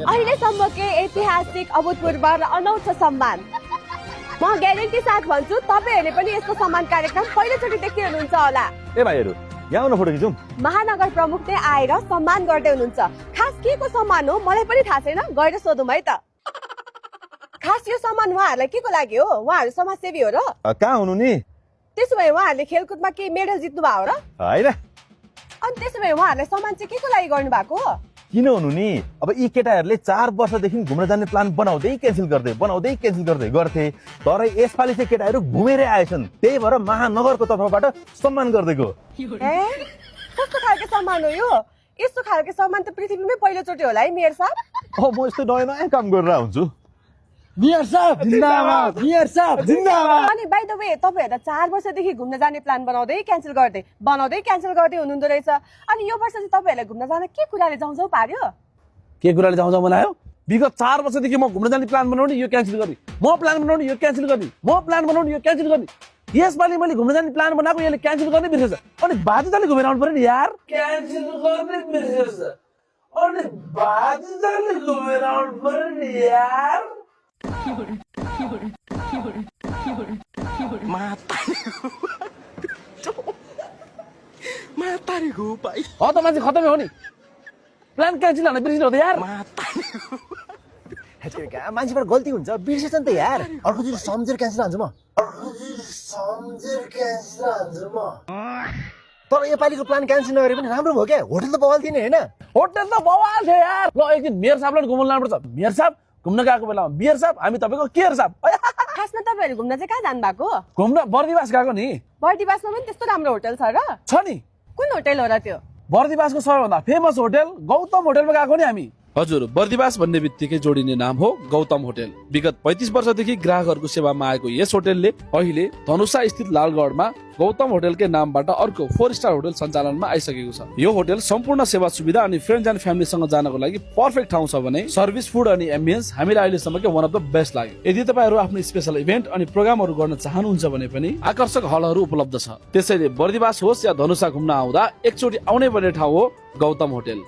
अहिलेसम्मकै ऐतिहासिक अभूतपूर्व र अनौठो सम्मान। म ग्यारेन्टी साथ भन्छु तपाईहरुले पनि यस्तो सम्मान कार्यक्रम पहिलोचोटि देखिरहनुहुन्छ होला। ए भाइहरु यहाँ आउन फोटो खिचौँ। महानगर प्रमुख नै आएर सम्मान गर्दै हुनुहुन्छ। खास के को सम्मान हो मलाई पनि थाहा छैन, गएर सोधौँ है त। खास यो सम्मान उहाँहरूलाई के को लागि हो? उहाँहरू समाजसेवी हो र? कहाँ हुनु नि? त्यसो भए उहाँहरूले खेलकुदमा के मेडल जित्नु भयो र? हैन। अनि त्यसो भए उहाँहरूलाई सम्मान चाहिँ के को लागि गर्नु भएको? किन हुनु नि? अब यी केटाहरूले 4 वर्षदेखि घुम्न जाने प्लान बनाउँदै क्यान्सल गर्दै गर्थे। तर यसपालि चाहिँ केटाहरू घुमेरै आएछन्। त्यही भएर महानगरको तर्फबाट सम्मान गर्दैको। ए कस्तो खालको सम्मान हो यो? यस्तो खालको सम्मान त पृथ्वीमै पहिलोचोटि होला है मेयर साहब। म यस्तो नयाँ काम गरेर हुन्छु। मेयर साहब जिन्दाबाद, मेयर साहब जिन्दाबाद। अनि बाइ द वे तपाईहरु त 4 वर्षदेखि घुम्न जाने प्लान बनाउँदै क्यान्सल गर्दै हुनुहुँदो रहेछ। अनि यो वर्ष चाहिँ तपाईहरुलाई घुम्न जान के कुराले जाउँ पार्यो? के कुराले जाउँ बनायो? विगत 4 वर्षदेखि म घुम्न जाने प्लान बनाउने यो क्यान्सल गर्ने, म प्लान बनाउने यो क्यान्सल गर्ने, म प्लान बनाउने यो क्यान्सल गर्ने। यसपालि मैले घुम्न जाने प्लान बनाएको यसले क्यान्सल गर्ने बिर्सेछ। अनि बाध्यताले घुमेर आउनु पर्यो नि यार। क्यान्सल गर्ने बिर्सेछ। अनि बाध्यताले घुमेर आउनु पर्यो नि यार। मातारीको भाइ हो त मान्छे खतमै हो नि। प्लान क्यान्सल गर्न बिर्सिनु हो त यार। मान्छेबाट गल्ती हुन्छ, बिर्सेछ नि त यार। अर्को दिन सम्झेर क्यान्सल हान्छु म। तर योपालिको प्लान क्यान्सल नगरे पनि राम्रो भयो क्या। होटल त बवाल थिएन हैन? होटल त बवाल थियो यार। ल एक दिन मेयर साहबलाई घुम्न लानुपर्छ। मेयर साहब घुम्न गएको बेलामा बियर साहब हामी तपाईँको केयर साहब। खासमा तपाईहरु घुम्न चाहिँ कहाँ जानु भएको? घुम्न बर्दिवास गएको नि। बर्दिवासमा पनि त्यस्तो राम्रो होटल छ र? छ नि। कुन होटल हो र त्यो? बर्दिवासको सबैभन्दा फेमस होटल गौतम होटलमा गएको नि हामी। हजुर, बर्दिवास भन्ने बित्तिकै जोडिने नाम हो गौतम होटल। विगत 35 वर्षदेखि ग्राहकहरूको सेवामा आएको यस होटलले अहिले धनुषा स्थित लालगढमा गौतम होटलकै नामबाट अर्को 4 स्टार होटल सञ्चालनमा आइसकेको छ। यो होटल सम्पूर्ण सेवा सुविधा अनि फ्रेन्ड्स एन्ड फ्यामिलीसँग जानको लागि पर्फेक्ट ठाउँ छ भने सर्भिस, फुड अनि एम्बियन्स हामीलाई अहिलेसम्मकै वान अफ द बेस्ट लाग्यो। यदि तपाईहरु आफ्नो स्पेशल इभेन्ट अनि प्रोग्रामहरू गर्न चाहनुहुन्छ भने पनि आकर्षक हलहरू उपलब्ध छ। त्यसैले बर्दिवास होस् या धनुषा घुम्न आउँदा एकचोटि आउनै पर्ने ठाउँ हो गौतम होटल।